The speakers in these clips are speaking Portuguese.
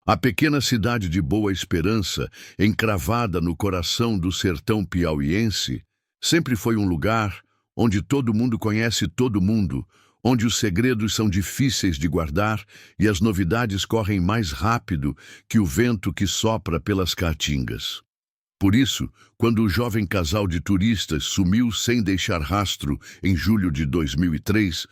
A pequena cidade de Boa Esperança, encravada no coração do sertão piauiense, sempre foi um lugar onde todo mundo conhece todo mundo, onde os segredos são difíceis de guardar e as novidades correm mais rápido que o vento que sopra pelas caatingas. Por isso, quando o jovem casal de turistas sumiu sem deixar rastro em julho de 2003,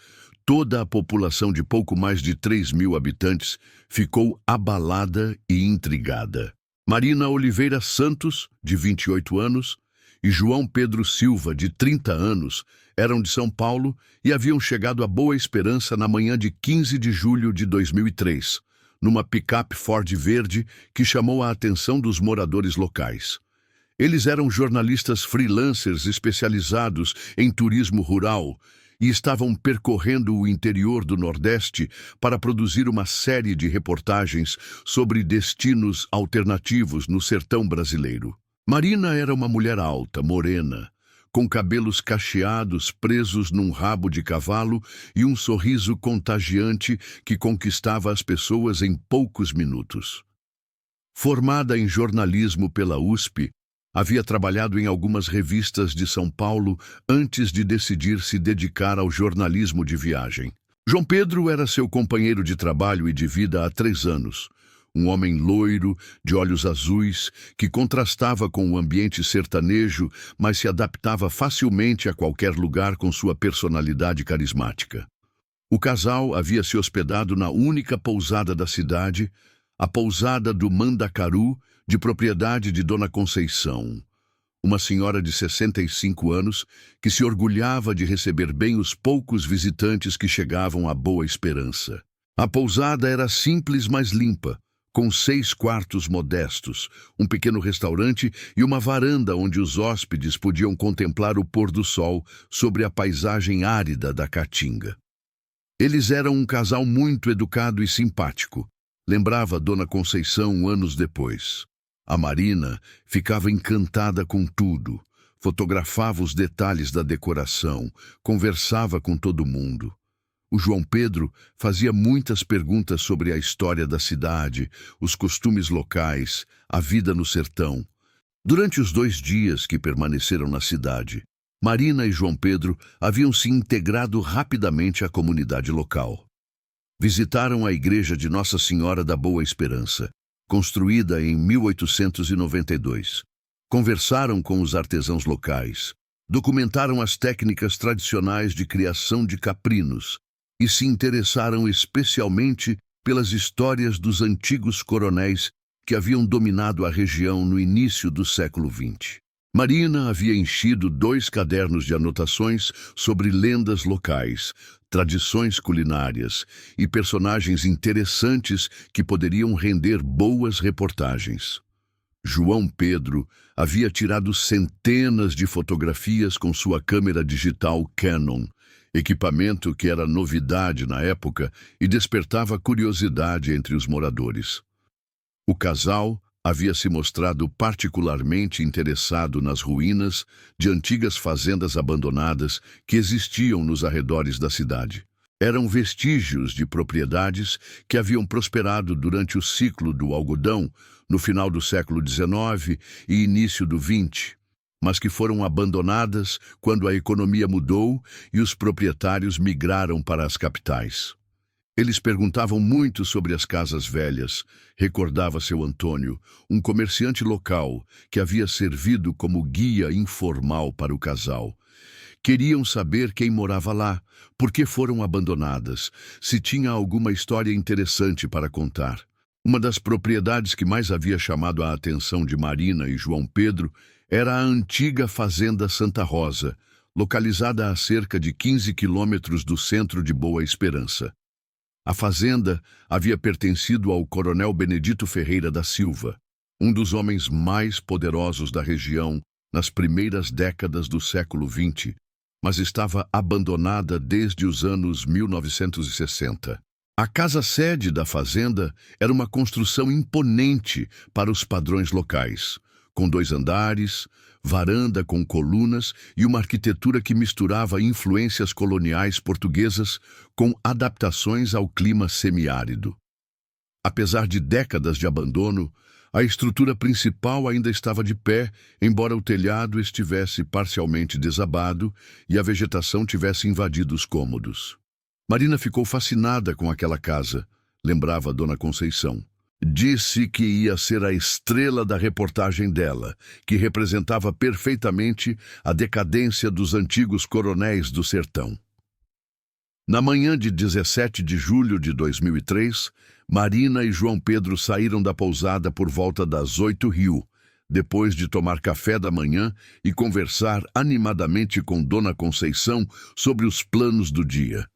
toda a população de pouco mais de 3.000 habitantes ficou abalada e intrigada. Marina Oliveira Santos, de 28 anos, e João Pedro Silva, de 30 anos, eram de São Paulo e haviam chegado a Boa Esperança na manhã de 15 de julho de 2003, numa picape Ford verde que chamou a atenção dos moradores locais. Eles eram jornalistas freelancers especializados em turismo rural e estavam percorrendo o interior do Nordeste para produzir uma série de reportagens sobre destinos alternativos no sertão brasileiro. Marina era uma mulher alta, morena, com cabelos cacheados presos num rabo de cavalo e um sorriso contagiante que conquistava as pessoas em poucos minutos. Formada em jornalismo pela USP, havia trabalhado em algumas revistas de São Paulo antes de decidir se dedicar ao jornalismo de viagem. João Pedro era seu companheiro de trabalho e de vida há 3 anos. Um homem loiro, de olhos azuis, que contrastava com o ambiente sertanejo, mas se adaptava facilmente a qualquer lugar com sua personalidade carismática. O casal havia se hospedado na única pousada da cidade, a pousada do Mandacaru, de propriedade de Dona Conceição, uma senhora de 65 anos que se orgulhava de receber bem os poucos visitantes que chegavam a Boa Esperança. A pousada era simples, mas limpa, com 6 quartos modestos, um pequeno restaurante e uma varanda onde os hóspedes podiam contemplar o pôr do sol sobre a paisagem árida da Caatinga. Eles eram um casal muito educado e simpático, lembrava Dona Conceição anos depois. A Marina ficava encantada com tudo, fotografava os detalhes da decoração, conversava com todo mundo. O João Pedro fazia muitas perguntas sobre a história da cidade, os costumes locais, a vida no sertão. Durante os 2 dias que permaneceram na cidade, Marina e João Pedro haviam se integrado rapidamente à comunidade local. Visitaram a igreja de Nossa Senhora da Boa Esperança, construída em 1892. Conversaram com os artesãos locais, documentaram as técnicas tradicionais de criação de caprinos e se interessaram especialmente pelas histórias dos antigos coronéis que haviam dominado a região no início do século XX. Marina havia enchido 2 cadernos de anotações sobre lendas locais, tradições culinárias e personagens interessantes que poderiam render boas reportagens. João Pedro havia tirado centenas de fotografias com sua câmera digital Canon, equipamento que era novidade na época e despertava curiosidade entre os moradores. O casal havia se mostrado particularmente interessado nas ruínas de antigas fazendas abandonadas que existiam nos arredores da cidade. Eram vestígios de propriedades que haviam prosperado durante o ciclo do algodão no final do século XIX e início do XX, mas que foram abandonadas quando a economia mudou e os proprietários migraram para as capitais. Eles perguntavam muito sobre as casas velhas, recordava seu Antônio, um comerciante local que havia servido como guia informal para o casal. Queriam saber quem morava lá, por que foram abandonadas, se tinha alguma história interessante para contar. Uma das propriedades que mais havia chamado a atenção de Marina e João Pedro era a antiga Fazenda Santa Rosa, localizada a cerca de 15 quilômetros do centro de Boa Esperança. A fazenda havia pertencido ao coronel Benedito Ferreira da Silva, um dos homens mais poderosos da região nas primeiras décadas do século XX, mas estava abandonada desde os anos 1960. A casa-sede da fazenda era uma construção imponente para os padrões locais, com 2 andares, varanda com colunas e uma arquitetura que misturava influências coloniais portuguesas com adaptações ao clima semiárido. Apesar de décadas de abandono, a estrutura principal ainda estava de pé, embora o telhado estivesse parcialmente desabado e a vegetação tivesse invadido os cômodos. Marina ficou fascinada com aquela casa, lembrava Dona Conceição. Disse que ia ser a estrela da reportagem dela, que representava perfeitamente a decadência dos antigos coronéis do sertão. Na manhã de 17 de julho de 2003, Marina e João Pedro saíram da pousada por volta das 8h, depois de tomar café da manhã e conversar animadamente com Dona Conceição sobre os planos do dia.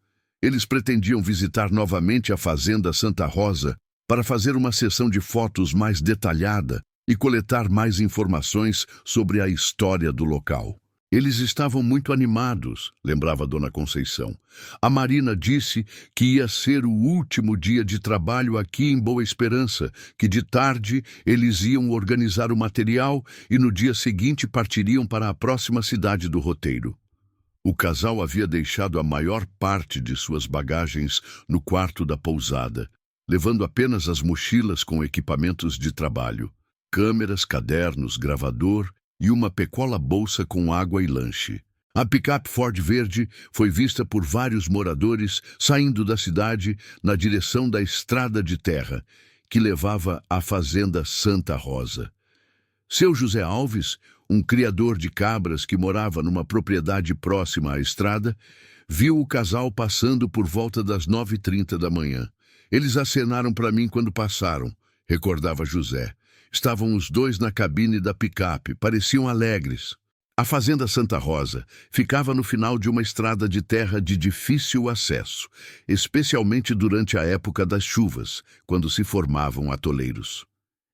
Eles pretendiam visitar novamente a Fazenda Santa Rosa para fazer uma sessão de fotos mais detalhada e coletar mais informações sobre a história do local. Eles estavam muito animados, lembrava Dona Conceição. A Marina disse que ia ser o último dia de trabalho aqui em Boa Esperança, que de tarde eles iam organizar o material e no dia seguinte partiriam para a próxima cidade do roteiro. O casal havia deixado a maior parte de suas bagagens no quarto da pousada, levando apenas as mochilas com equipamentos de trabalho, câmeras, cadernos, gravador e uma pequena bolsa com água e lanche. A picape Ford verde foi vista por vários moradores saindo da cidade na direção da estrada de terra, que levava à Fazenda Santa Rosa. Seu José Alves, um criador de cabras que morava numa propriedade próxima à estrada, viu o casal passando por volta das 9h30 da manhã. Eles acenaram para mim quando passaram, recordava José. Estavam os dois na cabine da picape, pareciam alegres. A Fazenda Santa Rosa ficava no final de uma estrada de terra de difícil acesso, especialmente durante a época das chuvas, quando se formavam atoleiros.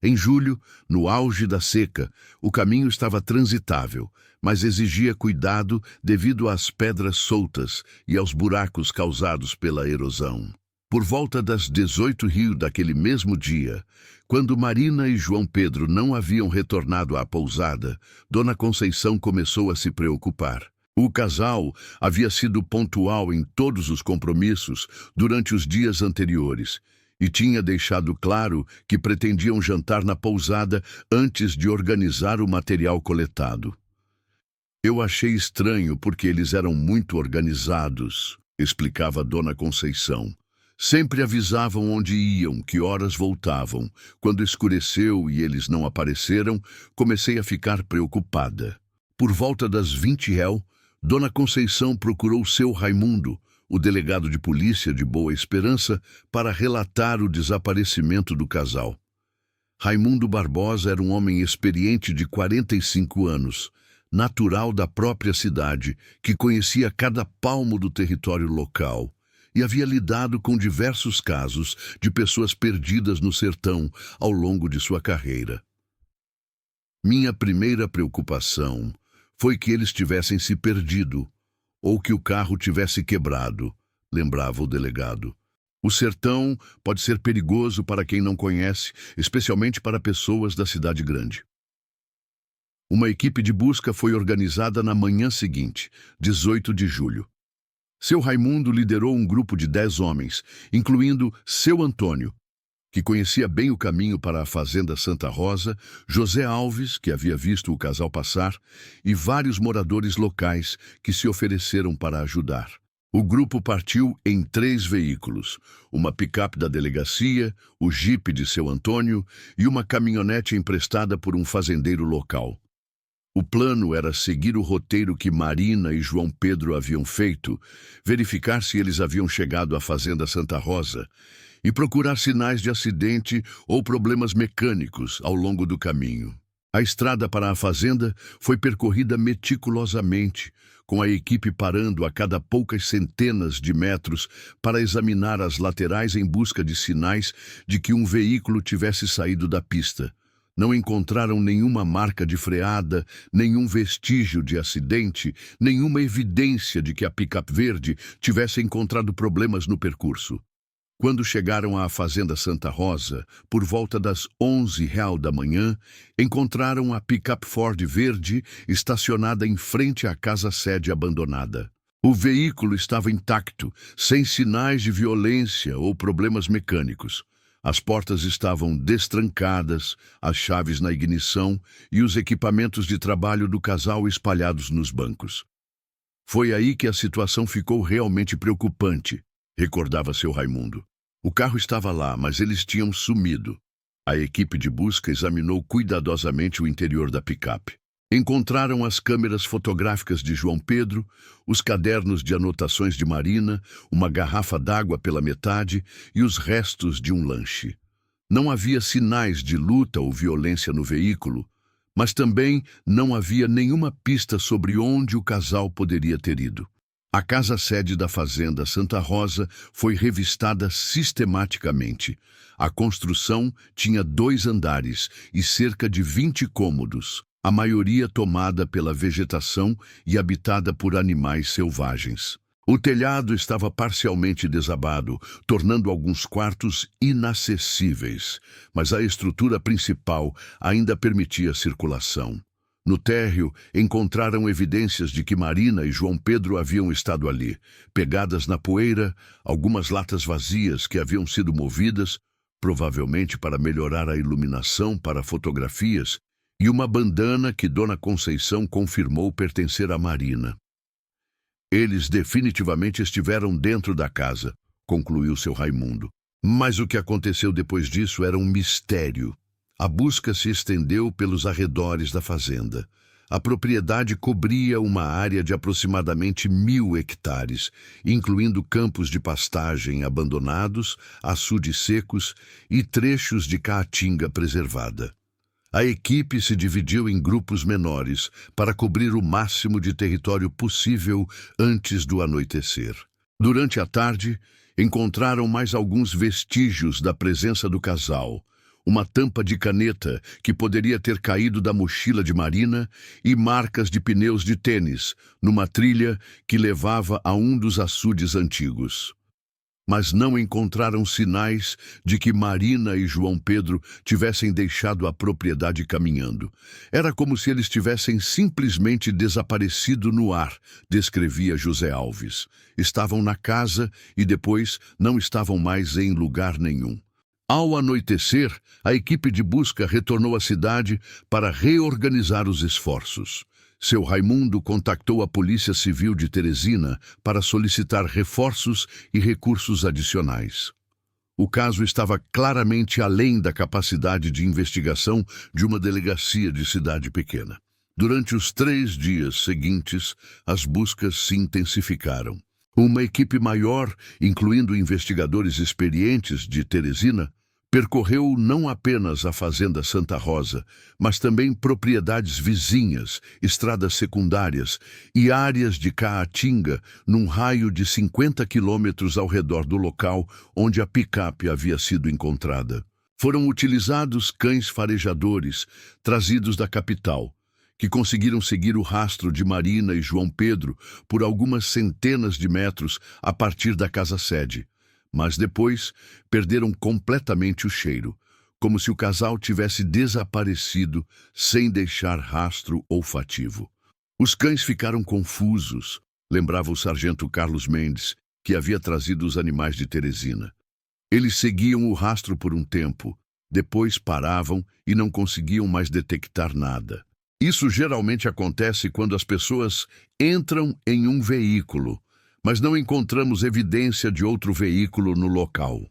Em julho, no auge da seca, o caminho estava transitável, mas exigia cuidado devido às pedras soltas e aos buracos causados pela erosão. Por volta das 18h daquele mesmo dia, quando Marina e João Pedro não haviam retornado à pousada, Dona Conceição começou a se preocupar. O casal havia sido pontual em todos os compromissos durante os dias anteriores e tinha deixado claro que pretendiam jantar na pousada antes de organizar o material coletado. Eu achei estranho porque eles eram muito organizados, explicava Dona Conceição. Sempre avisavam onde iam, que horas voltavam. Quando escureceu e eles não apareceram, comecei a ficar preocupada. Por volta das 20h, Dona Conceição procurou seu Raimundo, o delegado de polícia de Boa Esperança, para relatar o desaparecimento do casal. Raimundo Barbosa era um homem experiente de 45 anos, natural da própria cidade, que conhecia cada palmo do território local e havia lidado com diversos casos de pessoas perdidas no sertão ao longo de sua carreira. Minha primeira preocupação foi que eles tivessem se perdido ou que o carro tivesse quebrado, lembrava o delegado. O sertão pode ser perigoso para quem não conhece, especialmente para pessoas da cidade grande. Uma equipe de busca foi organizada na manhã seguinte, 18 de julho. Seu Raimundo liderou um grupo de 10 homens, incluindo seu Antônio, que conhecia bem o caminho para a Fazenda Santa Rosa, José Alves, que havia visto o casal passar, e vários moradores locais que se ofereceram para ajudar. O grupo partiu em 3 veículos, uma picape da delegacia, o jipe de seu Antônio e uma caminhonete emprestada por um fazendeiro local. O plano era seguir o roteiro que Marina e João Pedro haviam feito, verificar se eles haviam chegado à Fazenda Santa Rosa e procurar sinais de acidente ou problemas mecânicos ao longo do caminho. A estrada para a fazenda foi percorrida meticulosamente, com a equipe parando a cada poucas centenas de metros para examinar as laterais em busca de sinais de que um veículo tivesse saído da pista. Não encontraram nenhuma marca de freada, nenhum vestígio de acidente, nenhuma evidência de que a picape verde tivesse encontrado problemas no percurso. Quando chegaram à Fazenda Santa Rosa, por volta das 11h da manhã, encontraram a picape Ford verde estacionada em frente à casa-sede abandonada. O veículo estava intacto, sem sinais de violência ou problemas mecânicos. As portas estavam destrancadas, as chaves na ignição e os equipamentos de trabalho do casal espalhados nos bancos. Foi aí que a situação ficou realmente preocupante, recordava seu Raimundo. O carro estava lá, mas eles tinham sumido. A equipe de busca examinou cuidadosamente o interior da picape. Encontraram as câmeras fotográficas de João Pedro, os cadernos de anotações de Marina, uma garrafa d'água pela metade e os restos de um lanche. Não havia sinais de luta ou violência no veículo, mas também não havia nenhuma pista sobre onde o casal poderia ter ido. A casa-sede da Fazenda Santa Rosa foi revistada sistematicamente. A construção tinha 2 andares e cerca de 20 cômodos, a maioria tomada pela vegetação e habitada por animais selvagens. O telhado estava parcialmente desabado, tornando alguns quartos inacessíveis, mas a estrutura principal ainda permitia circulação. No térreo, encontraram evidências de que Marina e João Pedro haviam estado ali, pegadas na poeira, algumas latas vazias que haviam sido movidas, provavelmente para melhorar a iluminação para fotografias, e uma bandana que Dona Conceição confirmou pertencer a Marina. Eles definitivamente estiveram dentro da casa, concluiu seu Raimundo. Mas o que aconteceu depois disso era um mistério. A busca se estendeu pelos arredores da fazenda. A propriedade cobria uma área de aproximadamente 1.000 hectares, incluindo campos de pastagem abandonados, açudes secos e trechos de caatinga preservada. A equipe se dividiu em grupos menores para cobrir o máximo de território possível antes do anoitecer. Durante a tarde, encontraram mais alguns vestígios da presença do casal. Uma tampa de caneta que poderia ter caído da mochila de Marina e marcas de pneus de tênis numa trilha que levava a um dos açudes antigos. Mas não encontraram sinais de que Marina e João Pedro tivessem deixado a propriedade caminhando. Era como se eles tivessem simplesmente desaparecido no ar, descrevia José Alves. Estavam na casa e depois não estavam mais em lugar nenhum. Ao anoitecer, a equipe de busca retornou à cidade para reorganizar os esforços. Seu Raimundo contactou a Polícia Civil de Teresina para solicitar reforços e recursos adicionais. O caso estava claramente além da capacidade de investigação de uma delegacia de cidade pequena. Durante os 3 dias seguintes, as buscas se intensificaram. Uma equipe maior, incluindo investigadores experientes de Teresina, percorreu não apenas a Fazenda Santa Rosa, mas também propriedades vizinhas, estradas secundárias e áreas de caatinga num raio de 50 quilômetros ao redor do local onde a picape havia sido encontrada. Foram utilizados cães farejadores, trazidos da capital, que conseguiram seguir o rastro de Marina e João Pedro por algumas centenas de metros a partir da casa-sede. Mas depois perderam completamente o cheiro, como se o casal tivesse desaparecido sem deixar rastro olfativo. Os cães ficaram confusos, lembrava o sargento Carlos Mendes, que havia trazido os animais de Teresina. Eles seguiam o rastro por um tempo, depois paravam e não conseguiam mais detectar nada. Isso geralmente acontece quando as pessoas entram em um veículo, mas não encontramos evidência de outro veículo no local.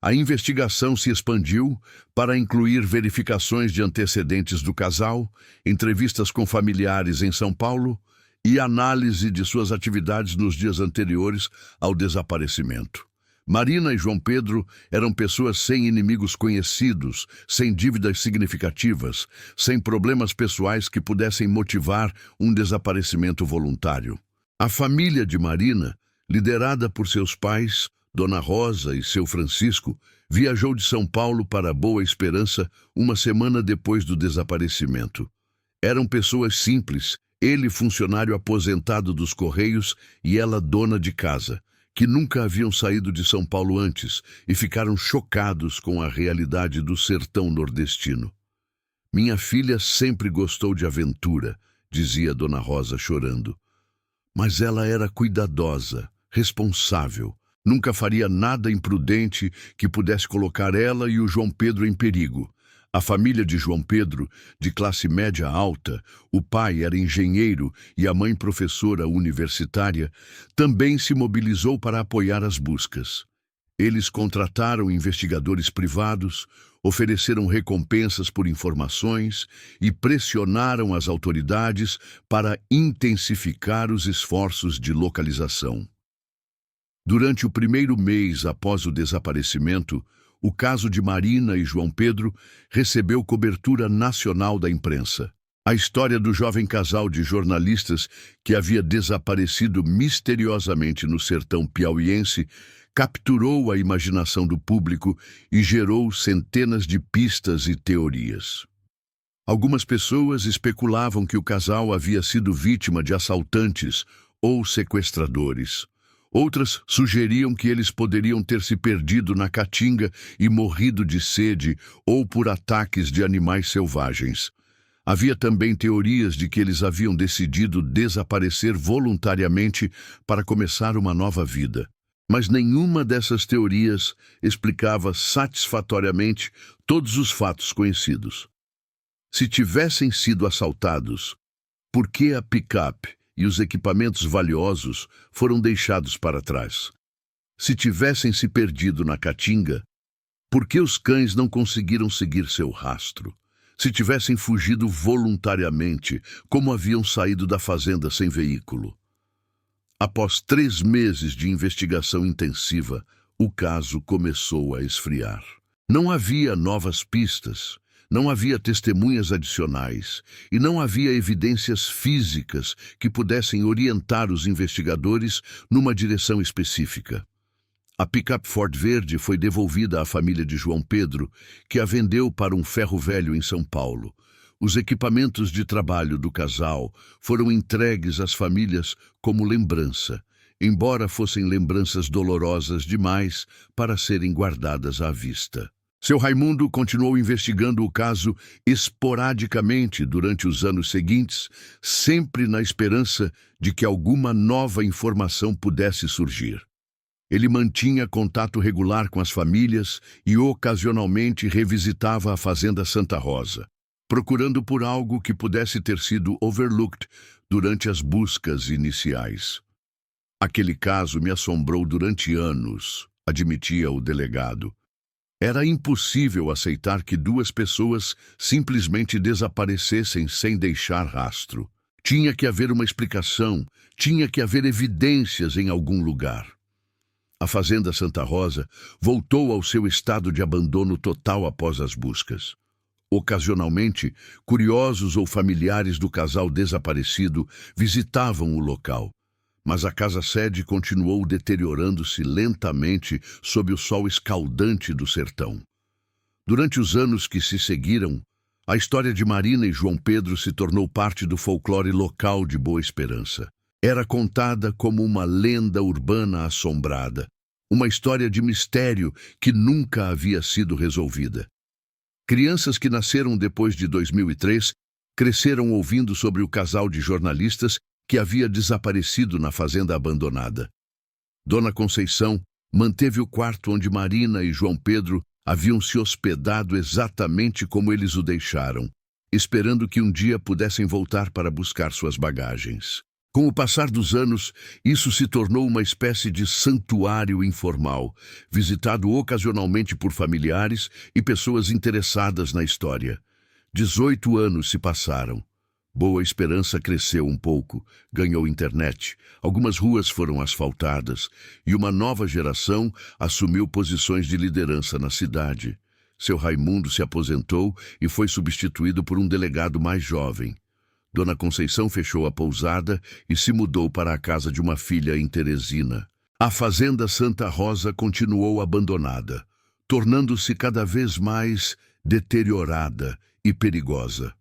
A investigação se expandiu para incluir verificações de antecedentes do casal, entrevistas com familiares em São Paulo e análise de suas atividades nos dias anteriores ao desaparecimento. Marina e João Pedro eram pessoas sem inimigos conhecidos, sem dívidas significativas, sem problemas pessoais que pudessem motivar um desaparecimento voluntário. A família de Marina, liderada por seus pais, Dona Rosa e seu Francisco, viajou de São Paulo para Boa Esperança uma semana depois do desaparecimento. Eram pessoas simples, ele funcionário aposentado dos Correios e ela dona de casa, que nunca haviam saído de São Paulo antes e ficaram chocados com a realidade do sertão nordestino. Minha filha sempre gostou de aventura, dizia Dona Rosa chorando. Mas ela era cuidadosa, responsável, Nunca faria nada imprudente que pudesse colocar ela e o João Pedro em perigo. A família de João Pedro, de classe média alta, o pai era engenheiro e a mãe professora universitária, também se mobilizou para apoiar as buscas. Eles contrataram investigadores privados, ofereceram recompensas por informações e pressionaram as autoridades para intensificar os esforços de localização. Durante o primeiro mês após o desaparecimento, o caso de Marina e João Pedro recebeu cobertura nacional da imprensa. A história do jovem casal de jornalistas que havia desaparecido misteriosamente no sertão piauiense capturou a imaginação do público e gerou centenas de pistas e teorias. Algumas pessoas especulavam que o casal havia sido vítima de assaltantes ou sequestradores. Outras sugeriam que eles poderiam ter se perdido na caatinga e morrido de sede ou por ataques de animais selvagens. Havia também teorias de que eles haviam decidido desaparecer voluntariamente para começar uma nova vida. Mas nenhuma dessas teorias explicava satisfatoriamente todos os fatos conhecidos. Se tivessem sido assaltados, por que a picape e os equipamentos valiosos foram deixados para trás? Se tivessem se perdido na caatinga, por que os cães não conseguiram seguir seu rastro? Se tivessem fugido voluntariamente, como haviam saído da fazenda sem veículo? Após 3 meses de investigação intensiva, o caso começou a esfriar. Não havia novas pistas, não havia testemunhas adicionais e não havia evidências físicas que pudessem orientar os investigadores numa direção específica. A picape Ford verde foi devolvida à família de João Pedro, que a vendeu para um ferro velho em São Paulo. Os equipamentos de trabalho do casal foram entregues às famílias como lembrança, embora fossem lembranças dolorosas demais para serem guardadas à vista. Seu Raimundo continuou investigando o caso esporadicamente durante os anos seguintes, sempre na esperança de que alguma nova informação pudesse surgir. Ele mantinha contato regular com as famílias e ocasionalmente revisitava a Fazenda Santa Rosa, procurando por algo que pudesse ter sido overlooked durante as buscas iniciais. Aquele caso me assombrou durante anos, admitia o delegado. Era impossível aceitar que 2 pessoas simplesmente desaparecessem sem deixar rastro. Tinha que haver uma explicação, tinha que haver evidências em algum lugar. A Fazenda Santa Rosa voltou ao seu estado de abandono total após as buscas. Ocasionalmente, curiosos ou familiares do casal desaparecido visitavam o local, mas a casa-sede continuou deteriorando-se lentamente sob o sol escaldante do sertão. Durante os anos que se seguiram, a história de Marina e João Pedro se tornou parte do folclore local de Boa Esperança. Era contada como uma lenda urbana assombrada, uma história de mistério que nunca havia sido resolvida. Crianças que nasceram depois de 2003 cresceram ouvindo sobre o casal de jornalistas que havia desaparecido na fazenda abandonada. Dona Conceição manteve o quarto onde Marina e João Pedro haviam se hospedado exatamente como eles o deixaram, esperando que um dia pudessem voltar para buscar suas bagagens. Com o passar dos anos, isso se tornou uma espécie de santuário informal, visitado ocasionalmente por familiares e pessoas interessadas na história. 18 anos se passaram. Boa Esperança cresceu um pouco, ganhou internet, algumas ruas foram asfaltadas e uma nova geração assumiu posições de liderança na cidade. Seu Raimundo se aposentou e foi substituído por um delegado mais jovem. Dona Conceição fechou a pousada e se mudou para a casa de uma filha em Teresina. A Fazenda Santa Rosa continuou abandonada, tornando-se cada vez mais deteriorada e perigosa.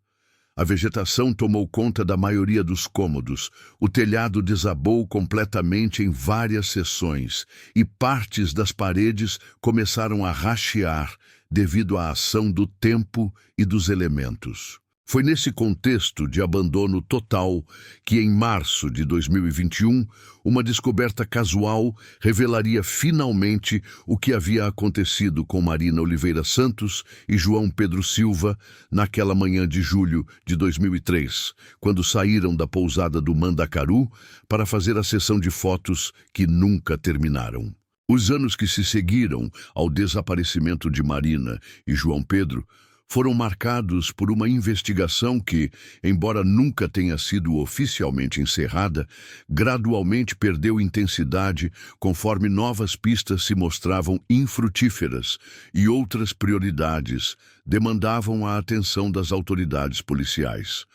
A vegetação tomou conta da maioria dos cômodos, o telhado desabou completamente em várias seções e partes das paredes começaram a rachear devido à ação do tempo e dos elementos. Foi nesse contexto de abandono total que, em março de 2021, uma descoberta casual revelaria finalmente o que havia acontecido com Marina Oliveira Santos e João Pedro Silva naquela manhã de julho de 2003, quando saíram da pousada do Mandacaru para fazer a sessão de fotos que nunca terminaram. Os anos que se seguiram ao desaparecimento de Marina e João Pedro foram marcados por uma investigação que, embora nunca tenha sido oficialmente encerrada, gradualmente perdeu intensidade conforme novas pistas se mostravam infrutíferas e outras prioridades demandavam a atenção das autoridades policiais.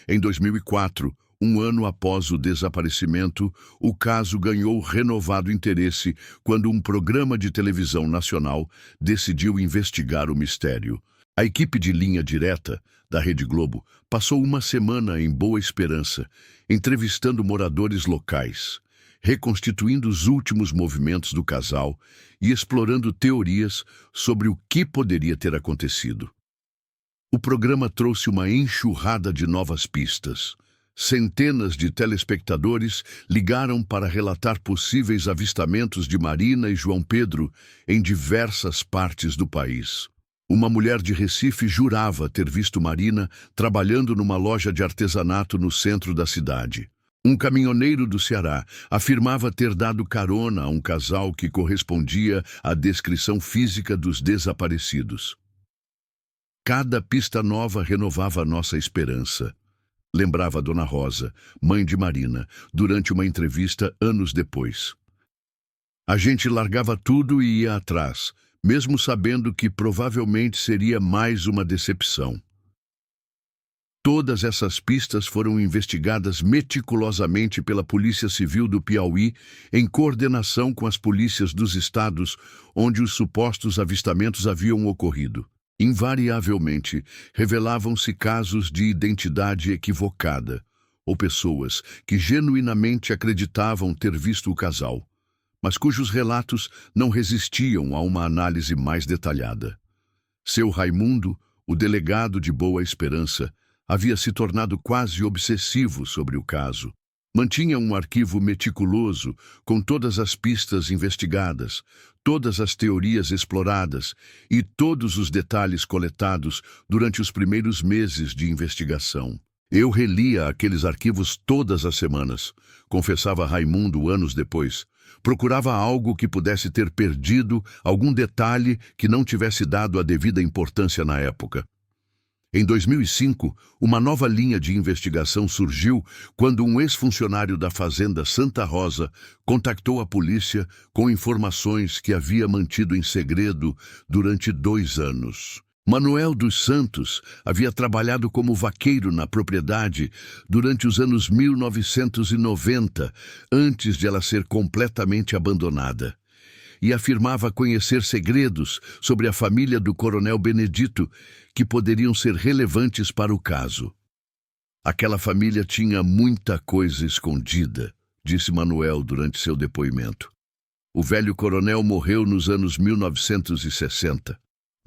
Em 2004, um ano após o desaparecimento, o caso ganhou renovado interesse quando um programa de televisão nacional decidiu investigar o mistério. A equipe de Linha Direta, da Rede Globo, passou uma semana em Boa Esperança, entrevistando moradores locais, reconstituindo os últimos movimentos do casal e explorando teorias sobre o que poderia ter acontecido. O programa trouxe uma enxurrada de novas pistas. Centenas de telespectadores ligaram para relatar possíveis avistamentos de Marina e João Pedro em diversas partes do país. Uma mulher de Recife jurava ter visto Marina trabalhando numa loja de artesanato no centro da cidade. Um caminhoneiro do Ceará afirmava ter dado carona a um casal que correspondia à descrição física dos desaparecidos. Cada pista nova renovava nossa esperança, lembrava Dona Rosa, mãe de Marina, durante uma entrevista anos depois. A gente largava tudo e ia atrás, mesmo sabendo que provavelmente seria mais uma decepção. Todas essas pistas foram investigadas meticulosamente pela Polícia Civil do Piauí, em coordenação com as polícias dos estados onde os supostos avistamentos haviam ocorrido. Invariavelmente, revelavam-se casos de identidade equivocada, ou pessoas que genuinamente acreditavam ter visto o casal, mas cujos relatos não resistiam a uma análise mais detalhada. Seu Raimundo, o delegado de Boa Esperança, havia se tornado quase obsessivo sobre o caso. Mantinha um arquivo meticuloso com todas as pistas investigadas, todas as teorias exploradas e todos os detalhes coletados durante os primeiros meses de investigação. Eu relia aqueles arquivos todas as semanas, confessava Raimundo anos depois. Procurava algo que pudesse ter perdido, algum detalhe que não tivesse dado a devida importância na época. Em 2005, uma nova linha de investigação surgiu quando um ex-funcionário da Fazenda Santa Rosa contactou a polícia com informações que havia mantido em segredo durante 2 anos. Manuel dos Santos havia trabalhado como vaqueiro na propriedade durante os anos 1990, antes de ela ser completamente abandonada, e afirmava conhecer segredos sobre a família do Coronel Benedito que poderiam ser relevantes para o caso. Aquela família tinha muita coisa escondida, disse Manuel durante seu depoimento. O velho coronel morreu nos anos 1960.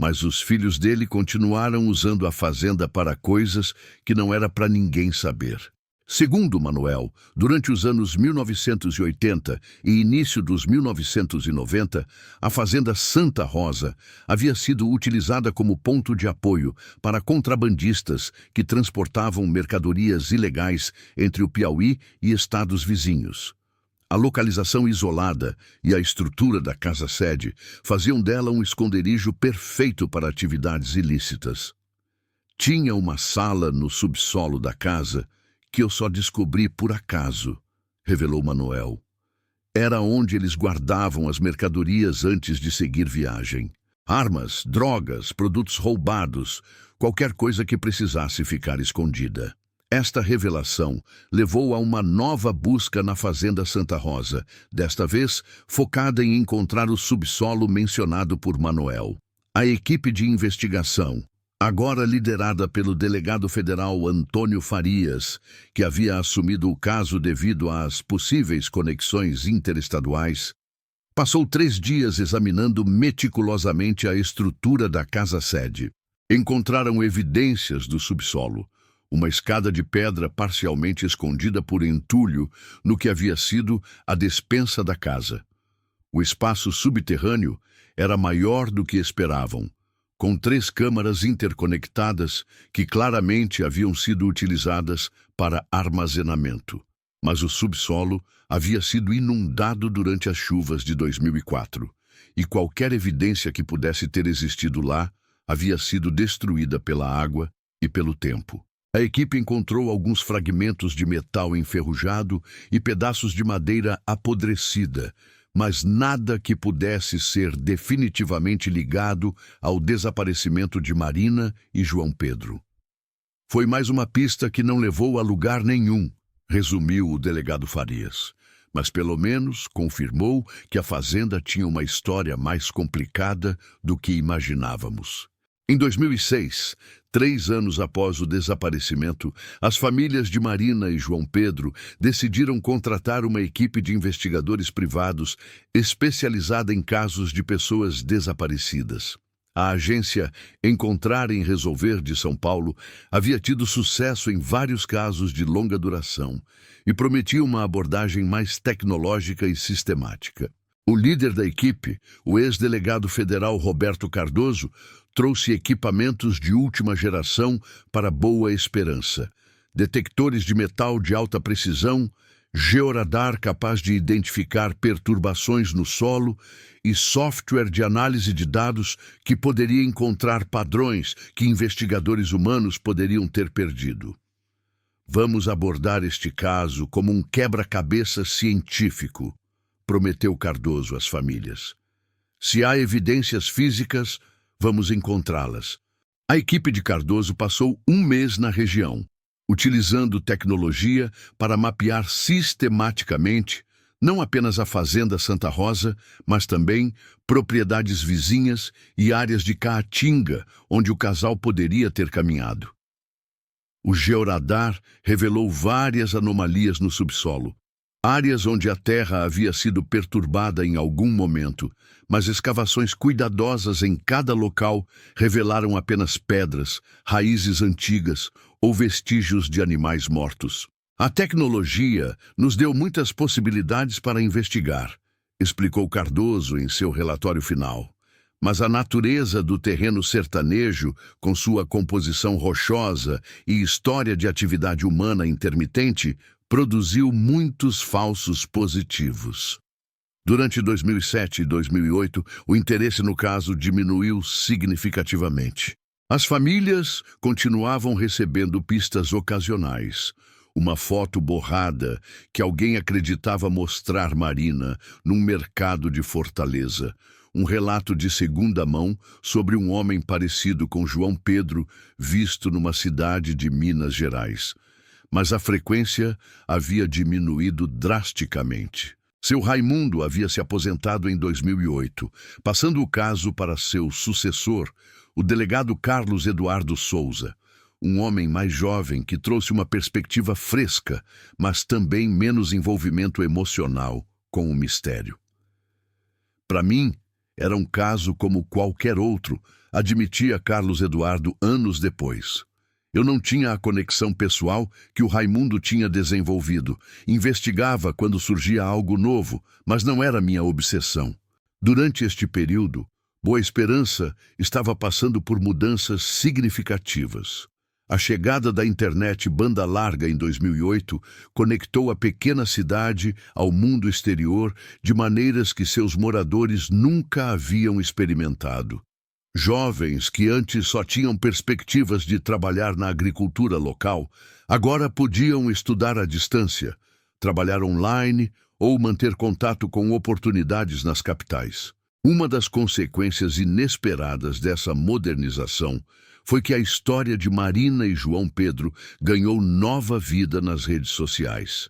Mas os filhos dele continuaram usando a fazenda para coisas que não era para ninguém saber. Segundo Manuel, durante os anos 1980 e início dos 1990, a Fazenda Santa Rosa havia sido utilizada como ponto de apoio para contrabandistas que transportavam mercadorias ilegais entre o Piauí e estados vizinhos. A localização isolada e a estrutura da casa-sede faziam dela um esconderijo perfeito para atividades ilícitas. Tinha uma sala no subsolo da casa que eu só descobri por acaso, revelou Manuel. Era onde eles guardavam as mercadorias antes de seguir viagem. Armas, drogas, produtos roubados, qualquer coisa que precisasse ficar escondida. Esta revelação levou a uma nova busca na Fazenda Santa Rosa, desta vez focada em encontrar o subsolo mencionado por Manuel. A equipe de investigação, agora liderada pelo delegado federal Antônio Farias, que havia assumido o caso devido às possíveis conexões interestaduais, passou 3 dias examinando meticulosamente a estrutura da casa-sede. Encontraram evidências do subsolo, uma escada de pedra parcialmente escondida por entulho no que havia sido a despensa da casa. O espaço subterrâneo era maior do que esperavam, com 3 câmaras interconectadas que claramente haviam sido utilizadas para armazenamento. Mas o subsolo havia sido inundado durante as chuvas de 2004, e qualquer evidência que pudesse ter existido lá havia sido destruída pela água e pelo tempo. A equipe encontrou alguns fragmentos de metal enferrujado e pedaços de madeira apodrecida, mas nada que pudesse ser definitivamente ligado ao desaparecimento de Marina e João Pedro. Foi mais uma pista que não levou a lugar nenhum, resumiu o delegado Farias, mas pelo menos confirmou que a fazenda tinha uma história mais complicada do que imaginávamos. Em 2006, 3 anos após o desaparecimento, as famílias de Marina e João Pedro decidiram contratar uma equipe de investigadores privados especializada em casos de pessoas desaparecidas. A agência Encontrar e Resolver de São Paulo havia tido sucesso em vários casos de longa duração e prometia uma abordagem mais tecnológica e sistemática. O líder da equipe, o ex-delegado federal Roberto Cardoso, trouxe equipamentos de última geração para Boa Esperança, detectores de metal de alta precisão, georadar capaz de identificar perturbações no solo e software de análise de dados que poderia encontrar padrões que investigadores humanos poderiam ter perdido. Vamos abordar este caso como um quebra-cabeça científico, prometeu Cardoso às famílias. Se há evidências físicas, vamos encontrá-las. A equipe de Cardoso passou 1 mês na região, utilizando tecnologia para mapear sistematicamente não apenas a Fazenda Santa Rosa, mas também propriedades vizinhas e áreas de Caatinga, onde o casal poderia ter caminhado. O georadar revelou várias anomalias no subsolo, áreas onde a terra havia sido perturbada em algum momento, mas escavações cuidadosas em cada local revelaram apenas pedras, raízes antigas ou vestígios de animais mortos. A tecnologia nos deu muitas possibilidades para investigar, explicou Cardoso em seu relatório final. Mas a natureza do terreno sertanejo, com sua composição rochosa e história de atividade humana intermitente, produziu muitos falsos positivos. Durante 2007 e 2008, o interesse no caso diminuiu significativamente. As famílias continuavam recebendo pistas ocasionais. Uma foto borrada que alguém acreditava mostrar Marina num mercado de Fortaleza. Um relato de segunda mão sobre um homem parecido com João Pedro visto numa cidade de Minas Gerais. Mas a frequência havia diminuído drasticamente. Seu Raimundo havia se aposentado em 2008, passando o caso para seu sucessor, o delegado Carlos Eduardo Souza, um homem mais jovem que trouxe uma perspectiva fresca, mas também menos envolvimento emocional com o mistério. Para mim, era um caso como qualquer outro, admitia Carlos Eduardo anos depois. Eu não tinha a conexão pessoal que o Raimundo tinha desenvolvido. Investigava quando surgia algo novo, mas não era minha obsessão. Durante este período, Boa Esperança estava passando por mudanças significativas. A chegada da internet banda larga em 2008 conectou a pequena cidade ao mundo exterior de maneiras que seus moradores nunca haviam experimentado. Jovens que antes só tinham perspectivas de trabalhar na agricultura local, agora podiam estudar à distância, trabalhar online ou manter contato com oportunidades nas capitais. Uma das consequências inesperadas dessa modernização foi que a história de Marina e João Pedro ganhou nova vida nas redes sociais.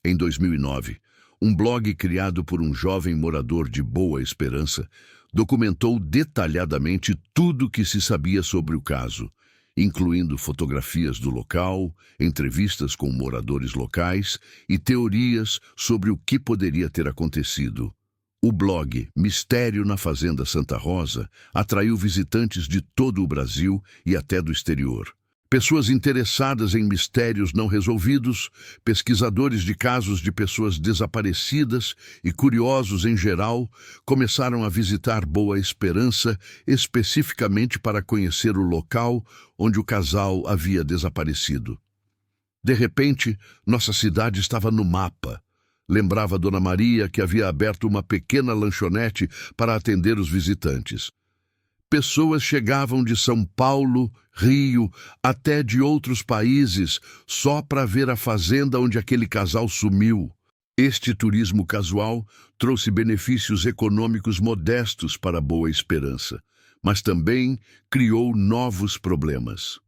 Em 2009, um blog criado por um jovem morador de Boa Esperança documentou detalhadamente tudo o que se sabia sobre o caso, incluindo fotografias do local, entrevistas com moradores locais e teorias sobre o que poderia ter acontecido. O blog Mistério na Fazenda Santa Rosa atraiu visitantes de todo o Brasil e até do exterior. Pessoas interessadas em mistérios não resolvidos, pesquisadores de casos de pessoas desaparecidas e curiosos em geral começaram a visitar Boa Esperança especificamente para conhecer o local onde o casal havia desaparecido. De repente, nossa cidade estava no mapa. Lembrava Dona Maria que havia aberto uma pequena lanchonete para atender os visitantes. Pessoas chegavam de São Paulo, Rio, até de outros países, só para ver a fazenda onde aquele casal sumiu. Este turismo casual trouxe benefícios econômicos modestos para Boa Esperança, mas também criou novos problemas.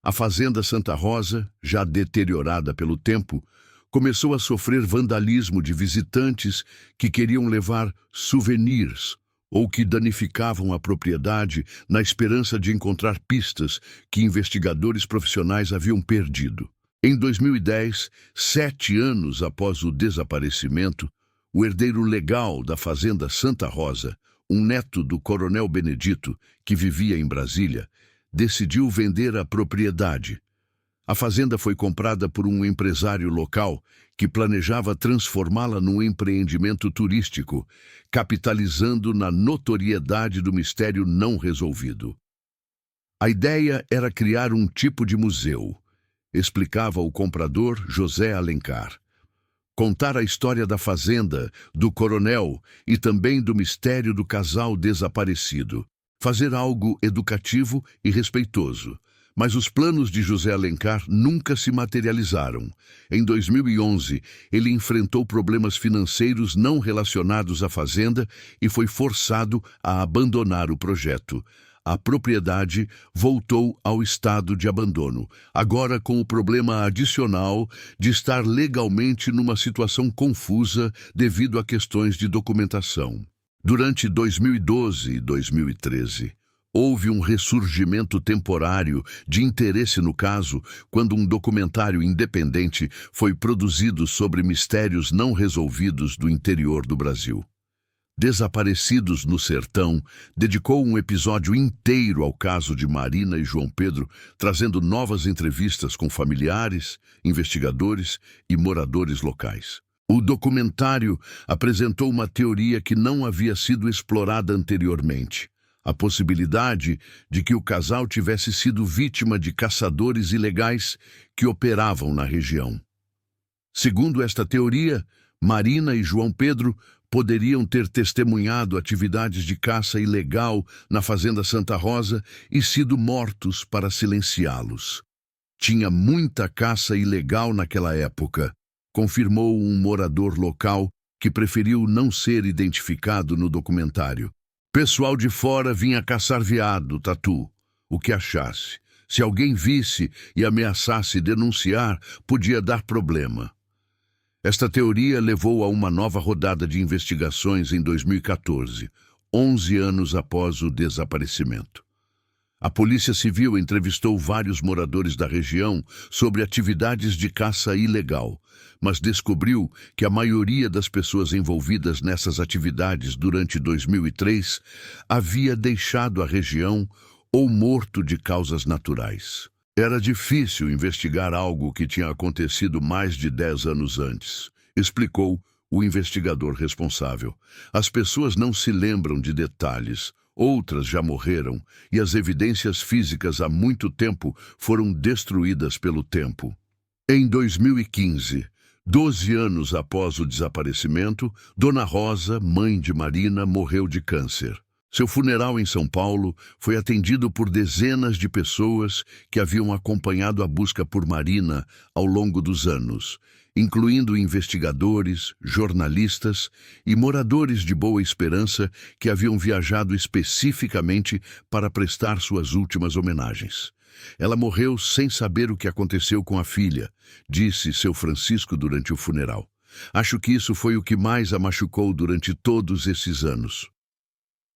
A Fazenda Santa Rosa, já deteriorada pelo tempo, começou a sofrer vandalismo de visitantes que queriam levar souvenirs ou que danificavam a propriedade na esperança de encontrar pistas que investigadores profissionais haviam perdido. Em 2010, 7 anos após o desaparecimento, o herdeiro legal da Fazenda Santa Rosa, um neto do Coronel Benedito, que vivia em Brasília, decidiu vender a propriedade. A fazenda foi comprada por um empresário local que planejava transformá-la num empreendimento turístico, capitalizando na notoriedade do mistério não resolvido. A ideia era criar um tipo de museu, explicava o comprador José Alencar. Contar a história da fazenda, do coronel e também do mistério do casal desaparecido. Fazer algo educativo e respeitoso. Mas os planos de José Alencar nunca se materializaram. Em 2011, ele enfrentou problemas financeiros não relacionados à fazenda e foi forçado a abandonar o projeto. A propriedade voltou ao estado de abandono, agora com o problema adicional de estar legalmente numa situação confusa devido a questões de documentação. Durante 2012 e 2013, houve um ressurgimento temporário de interesse no caso quando um documentário independente foi produzido sobre mistérios não resolvidos do interior do Brasil. Desaparecidos no Sertão dedicou um episódio inteiro ao caso de Marina e João Pedro, trazendo novas entrevistas com familiares, investigadores e moradores locais. O documentário apresentou uma teoria que não havia sido explorada anteriormente. A possibilidade de que o casal tivesse sido vítima de caçadores ilegais que operavam na região. Segundo esta teoria, Marina e João Pedro poderiam ter testemunhado atividades de caça ilegal na Fazenda Santa Rosa e sido mortos para silenciá-los. Tinha muita caça ilegal naquela época, confirmou um morador local que preferiu não ser identificado no documentário. Pessoal de fora vinha caçar veado, tatu, o que achasse. Se alguém visse e ameaçasse denunciar, podia dar problema. Esta teoria levou a uma nova rodada de investigações em 2014, 11 anos após o desaparecimento. A Polícia Civil entrevistou vários moradores da região sobre atividades de caça ilegal, mas descobriu que a maioria das pessoas envolvidas nessas atividades durante 2003 havia deixado a região ou morto de causas naturais. Era difícil investigar algo que tinha acontecido mais de 10 anos antes, explicou o investigador responsável. As pessoas não se lembram de detalhes, outras já morreram e as evidências físicas há muito tempo foram destruídas pelo tempo. Em 2015, 12 anos após o desaparecimento, Dona Rosa, mãe de Marina, morreu de câncer. Seu funeral em São Paulo foi atendido por dezenas de pessoas que haviam acompanhado a busca por Marina ao longo dos anos, incluindo investigadores, jornalistas e moradores de Boa Esperança que haviam viajado especificamente para prestar suas últimas homenagens. Ela morreu sem saber o que aconteceu com a filha, disse seu Francisco durante o funeral. Acho que isso foi o que mais a machucou durante todos esses anos.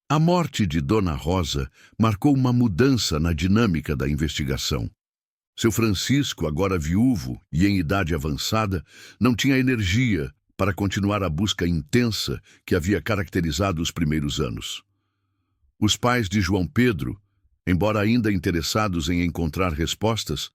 A morte de Dona Rosa marcou uma mudança na dinâmica da investigação. Seu Francisco, agora viúvo e em idade avançada, não tinha energia para continuar a busca intensa que havia caracterizado os primeiros anos. Os pais de João Pedro, embora ainda interessados em encontrar respostas,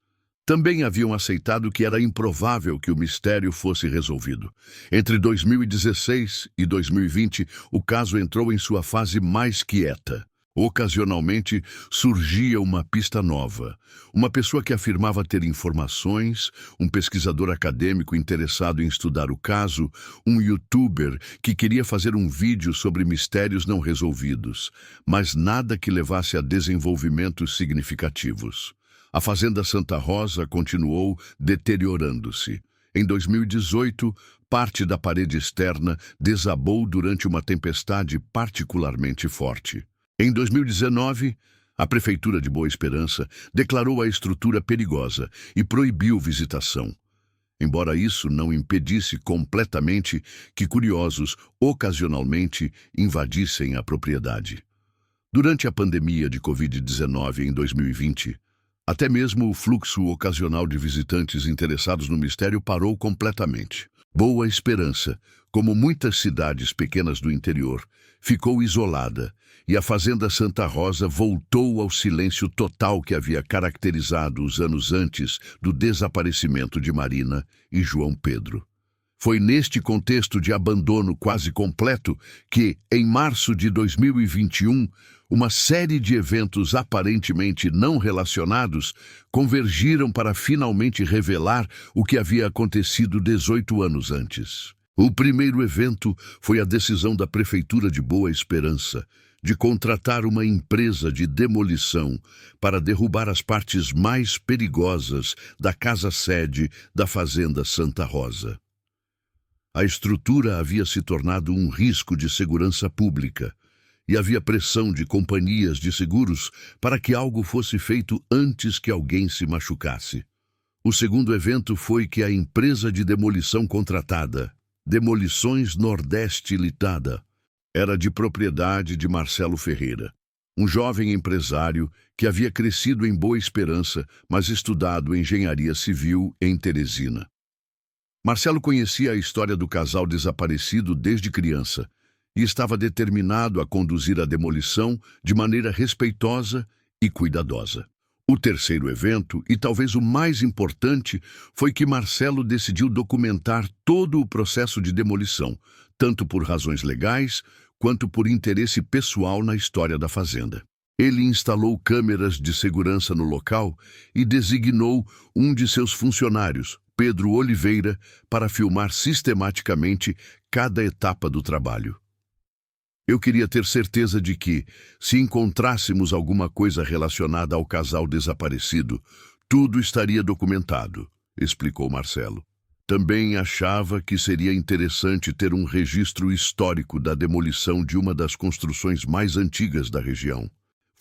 Também haviam aceitado que era improvável que o mistério fosse resolvido. Entre 2016 e 2020, o caso entrou em sua fase mais quieta. Ocasionalmente, surgia uma pista nova. Uma pessoa que afirmava ter informações, um pesquisador acadêmico interessado em estudar o caso, um youtuber que queria fazer um vídeo sobre mistérios não resolvidos, mas nada que levasse a desenvolvimentos significativos. A Fazenda Santa Rosa continuou deteriorando-se. Em 2018, parte da parede externa desabou durante uma tempestade particularmente forte. Em 2019, a Prefeitura de Boa Esperança declarou a estrutura perigosa e proibiu visitação. Embora isso não impedisse completamente que curiosos ocasionalmente invadissem a propriedade. Durante a pandemia de Covid-19 em 2020, até mesmo o fluxo ocasional de visitantes interessados no mistério parou completamente. Boa Esperança, como muitas cidades pequenas do interior, ficou isolada e a Fazenda Santa Rosa voltou ao silêncio total que havia caracterizado os anos antes do desaparecimento de Marina e João Pedro. Foi neste contexto de abandono quase completo que, em março de 2021, uma série de eventos aparentemente não relacionados convergiram para finalmente revelar o que havia acontecido 18 anos antes. O primeiro evento foi a decisão da Prefeitura de Boa Esperança de contratar uma empresa de demolição para derrubar as partes mais perigosas da casa-sede da Fazenda Santa Rosa. A estrutura havia se tornado um risco de segurança pública e havia pressão de companhias de seguros para que algo fosse feito antes que alguém se machucasse. O segundo evento foi que a empresa de demolição contratada, Demolições Nordeste Limitada, era de propriedade de Marcelo Ferreira, um jovem empresário que havia crescido em Boa Esperança, mas estudado engenharia civil em Teresina. Marcelo conhecia a história do casal desaparecido desde criança e estava determinado a conduzir a demolição de maneira respeitosa e cuidadosa. O terceiro evento, e talvez o mais importante, foi que Marcelo decidiu documentar todo o processo de demolição, tanto por razões legais quanto por interesse pessoal na história da fazenda. Ele instalou câmeras de segurança no local e designou um de seus funcionários, Pedro Oliveira, para filmar sistematicamente cada etapa do trabalho. Eu queria ter certeza de que, se encontrássemos alguma coisa relacionada ao casal desaparecido, tudo estaria documentado, explicou Marcelo. Também achava que seria interessante ter um registro histórico da demolição de uma das construções mais antigas da região.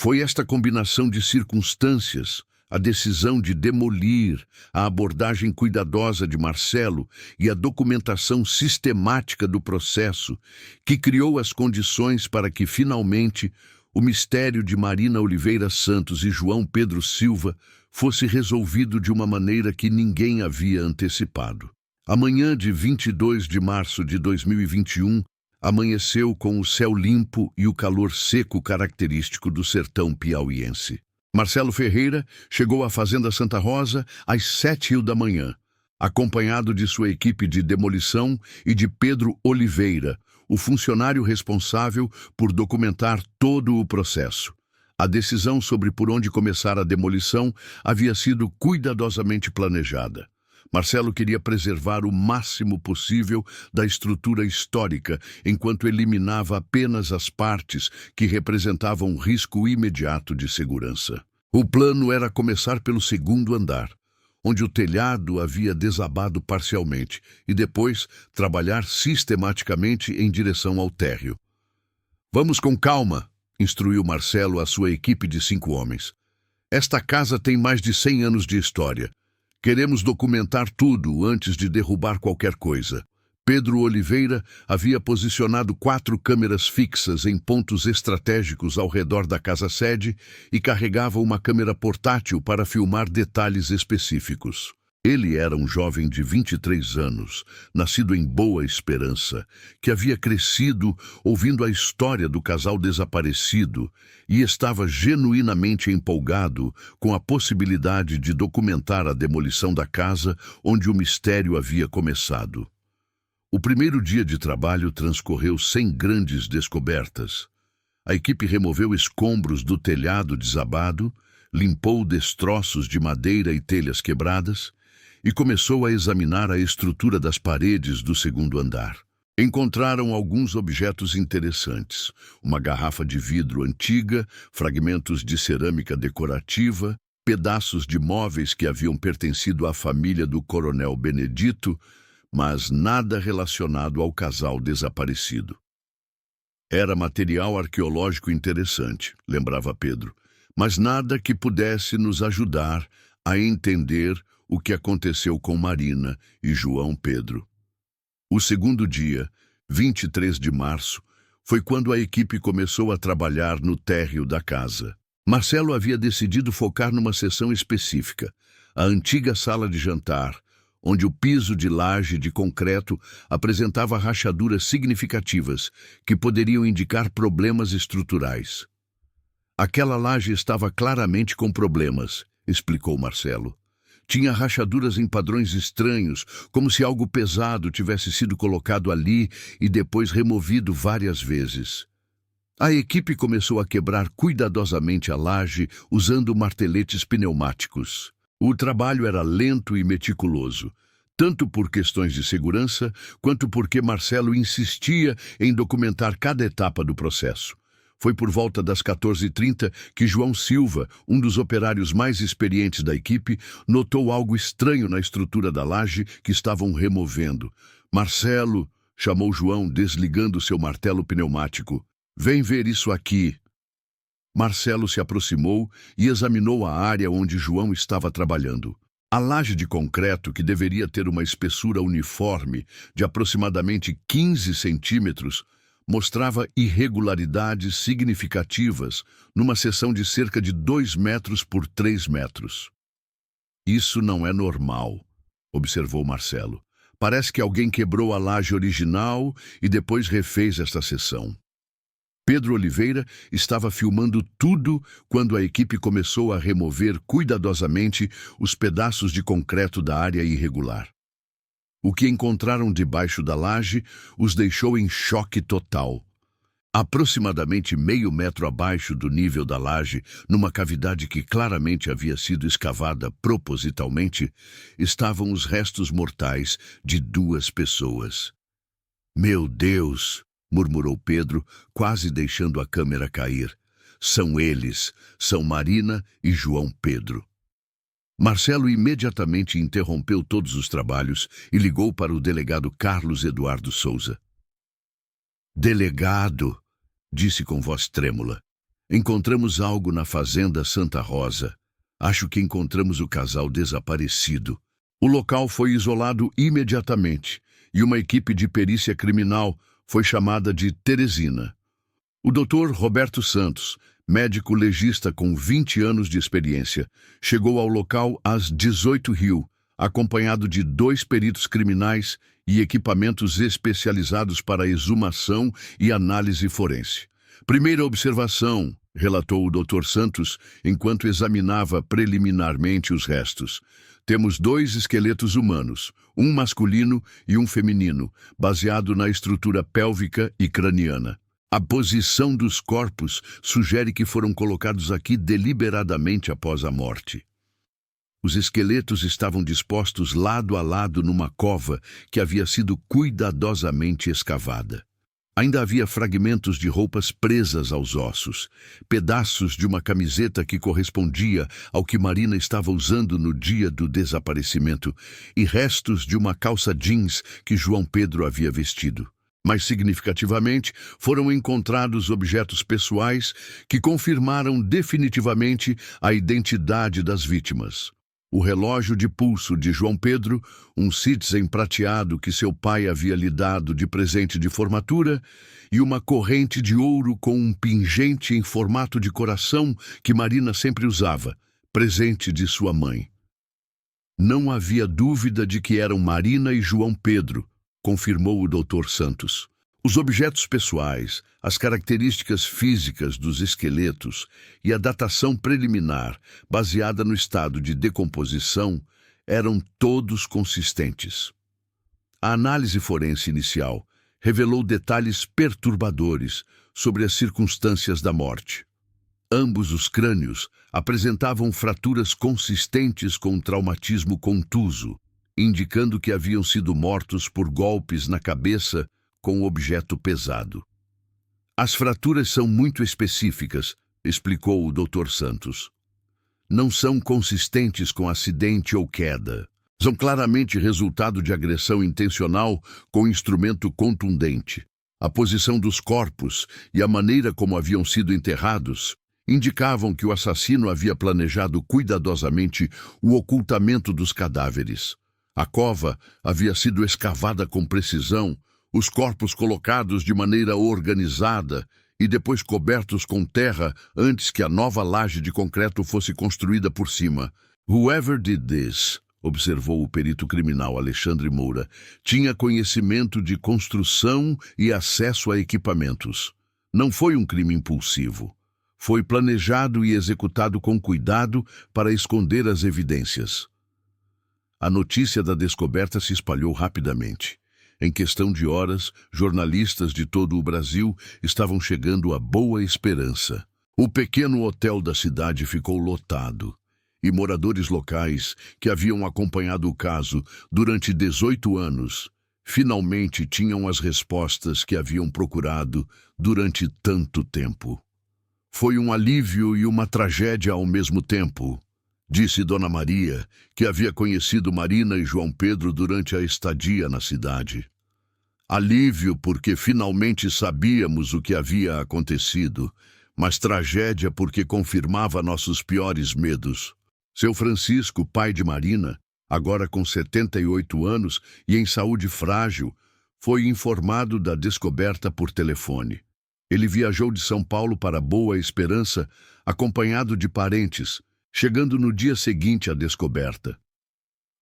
Foi esta combinação de circunstâncias, a decisão de demolir, a abordagem cuidadosa de Marcelo e a documentação sistemática do processo que criou as condições para que, finalmente, o mistério de Marina Oliveira Santos e João Pedro Silva fosse resolvido de uma maneira que ninguém havia antecipado. A manhã de 22 de março de 2021 amanheceu com o céu limpo e o calor seco característico do sertão piauiense. Marcelo Ferreira chegou à Fazenda Santa Rosa às 7h da manhã, acompanhado de sua equipe de demolição e de Pedro Oliveira, o funcionário responsável por documentar todo o processo. A decisão sobre por onde começar a demolição havia sido cuidadosamente planejada. Marcelo queria preservar o máximo possível da estrutura histórica, enquanto eliminava apenas as partes que representavam um risco imediato de segurança. O plano era começar pelo segundo andar, onde o telhado havia desabado parcialmente, e depois trabalhar sistematicamente em direção ao térreo. "Vamos com calma", instruiu Marcelo à sua equipe de 5 homens. "Esta casa tem mais de 100 anos de história. Queremos documentar tudo antes de derrubar qualquer coisa." Pedro Oliveira havia posicionado 4 câmeras fixas em pontos estratégicos ao redor da casa-sede e carregava uma câmera portátil para filmar detalhes específicos. Ele era um jovem de 23 anos, nascido em Boa Esperança, que havia crescido ouvindo a história do casal desaparecido e estava genuinamente empolgado com a possibilidade de documentar a demolição da casa onde o mistério havia começado. O primeiro dia de trabalho transcorreu sem grandes descobertas. A equipe removeu escombros do telhado desabado, limpou destroços de madeira e telhas quebradas e começou a examinar a estrutura das paredes do segundo andar. Encontraram alguns objetos interessantes: uma garrafa de vidro antiga, fragmentos de cerâmica decorativa, pedaços de móveis que haviam pertencido à família do coronel Benedito, mas nada relacionado ao casal desaparecido. Era material arqueológico interessante, lembrava Pedro, mas nada que pudesse nos ajudar a entender o que aconteceu com Marina e João Pedro. O segundo dia, 23 de março, foi quando a equipe começou a trabalhar no térreo da casa. Marcelo havia decidido focar numa seção específica, a antiga sala de jantar, onde o piso de laje de concreto apresentava rachaduras significativas que poderiam indicar problemas estruturais. Aquela laje estava claramente com problemas, explicou Marcelo. Tinha rachaduras em padrões estranhos, como se algo pesado tivesse sido colocado ali e depois removido várias vezes. A equipe começou a quebrar cuidadosamente a laje usando marteletes pneumáticos. O trabalho era lento e meticuloso, tanto por questões de segurança, quanto porque Marcelo insistia em documentar cada etapa do processo. Foi por volta das 14h30 que João Silva, um dos operários mais experientes da equipe, notou algo estranho na estrutura da laje que estavam removendo. "Marcelo", chamou João, desligando seu martelo pneumático. "Vem ver isso aqui." Marcelo se aproximou e examinou a área onde João estava trabalhando. A laje de concreto, que deveria ter uma espessura uniforme de aproximadamente 15 centímetros, mostrava irregularidades significativas numa seção de cerca de 2 metros por 3 metros. "Isso não é normal", observou Marcelo. "Parece que alguém quebrou a laje original e depois refez esta seção." Pedro Oliveira estava filmando tudo quando a equipe começou a remover cuidadosamente os pedaços de concreto da área irregular. O que encontraram debaixo da laje os deixou em choque total. Aproximadamente meio metro abaixo do nível da laje, numa cavidade que claramente havia sido escavada propositalmente, estavam os restos mortais de 2 pessoas. "Meu Deus!", murmurou Pedro, quase deixando a câmera cair. "São eles, são Marina e João Pedro." Marcelo imediatamente interrompeu todos os trabalhos e ligou para o delegado Carlos Eduardo Souza. "Delegado", disse com voz trêmula, "encontramos algo na fazenda Santa Rosa. Acho que encontramos o casal desaparecido." O local foi isolado imediatamente e uma equipe de perícia criminal foi chamada de Teresina. O Dr. Roberto Santos, médico legista com 20 anos de experiência, chegou ao local às 18h, acompanhado de 2 peritos criminais e equipamentos especializados para exumação e análise forense. "Primeira observação", relatou o Dr. Santos, enquanto examinava preliminarmente os restos. "Temos 2 esqueletos humanos, um masculino e um feminino, baseado na estrutura pélvica e craniana. A posição dos corpos sugere que foram colocados aqui deliberadamente após a morte." Os esqueletos estavam dispostos lado a lado numa cova que havia sido cuidadosamente escavada. Ainda havia fragmentos de roupas presas aos ossos, pedaços de uma camiseta que correspondia ao que Marina estava usando no dia do desaparecimento e restos de uma calça jeans que João Pedro havia vestido. Mais significativamente, foram encontrados objetos pessoais que confirmaram definitivamente a identidade das vítimas. O relógio de pulso de João Pedro, um Citizen prateado que seu pai havia lhe dado de presente de formatura, e uma corrente de ouro com um pingente em formato de coração que Marina sempre usava, presente de sua mãe. Não havia dúvida de que eram Marina e João Pedro, confirmou o Dr. Santos. Os objetos pessoais, as características físicas dos esqueletos e a datação preliminar, baseada no estado de decomposição, eram todos consistentes. A análise forense inicial revelou detalhes perturbadores sobre as circunstâncias da morte. Ambos os crânios apresentavam fraturas consistentes com traumatismo contuso, indicando que haviam sido mortos por golpes na cabeça com objeto pesado. As fraturas são muito específicas, explicou o Dr. Santos. Não são consistentes com acidente ou queda. São claramente resultado de agressão intencional com instrumento contundente. A posição dos corpos e a maneira como haviam sido enterrados indicavam que o assassino havia planejado cuidadosamente o ocultamento dos cadáveres. A cova havia sido escavada com precisão, os corpos colocados de maneira organizada e depois cobertos com terra antes que a nova laje de concreto fosse construída por cima. Whoever did this, observou o perito criminal Alexandre Moura, tinha conhecimento de construção e acesso a equipamentos. Não foi um crime impulsivo. Foi planejado e executado com cuidado para esconder as evidências. A notícia da descoberta se espalhou rapidamente. Em questão de horas, jornalistas de todo o Brasil estavam chegando a Boa Esperança. O pequeno hotel da cidade ficou lotado, e moradores locais, que haviam acompanhado o caso durante 18 anos, finalmente tinham as respostas que haviam procurado durante tanto tempo. Foi um alívio e uma tragédia ao mesmo tempo, disse Dona Maria, que havia conhecido Marina e João Pedro durante a estadia na cidade. Alívio porque finalmente sabíamos o que havia acontecido, mas tragédia porque confirmava nossos piores medos. Seu Francisco, pai de Marina, agora com 78 anos e em saúde frágil, foi informado da descoberta por telefone. Ele viajou de São Paulo para Boa Esperança, acompanhado de parentes, chegando no dia seguinte à descoberta.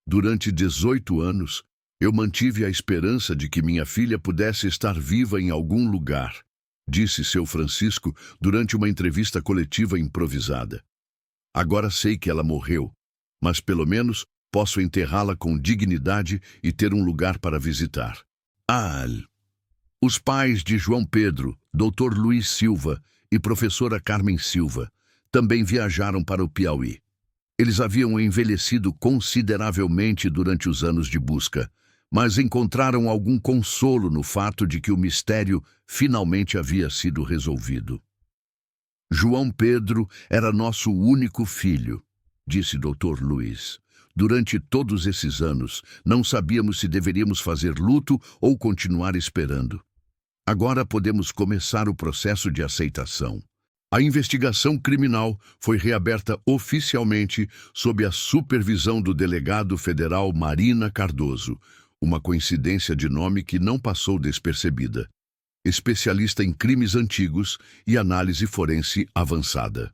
Durante 18 anos, eu mantive a esperança de que minha filha pudesse estar viva em algum lugar, disse seu Francisco durante uma entrevista coletiva improvisada. Agora sei que ela morreu, mas pelo menos posso enterrá-la com dignidade e ter um lugar para visitar. Os pais de João Pedro, Dr. Luiz Silva e professora Carmen Silva, também viajaram para o Piauí. Eles haviam envelhecido consideravelmente durante os anos de busca, mas encontraram algum consolo no fato de que o mistério finalmente havia sido resolvido. João Pedro era nosso único filho, disse Dr. Luiz. Durante todos esses anos, não sabíamos se deveríamos fazer luto ou continuar esperando. Agora podemos começar o processo de aceitação. A investigação criminal foi reaberta oficialmente sob a supervisão do delegado federal Marina Cardoso, uma coincidência de nome que não passou despercebida. Especialista em crimes antigos e análise forense avançada.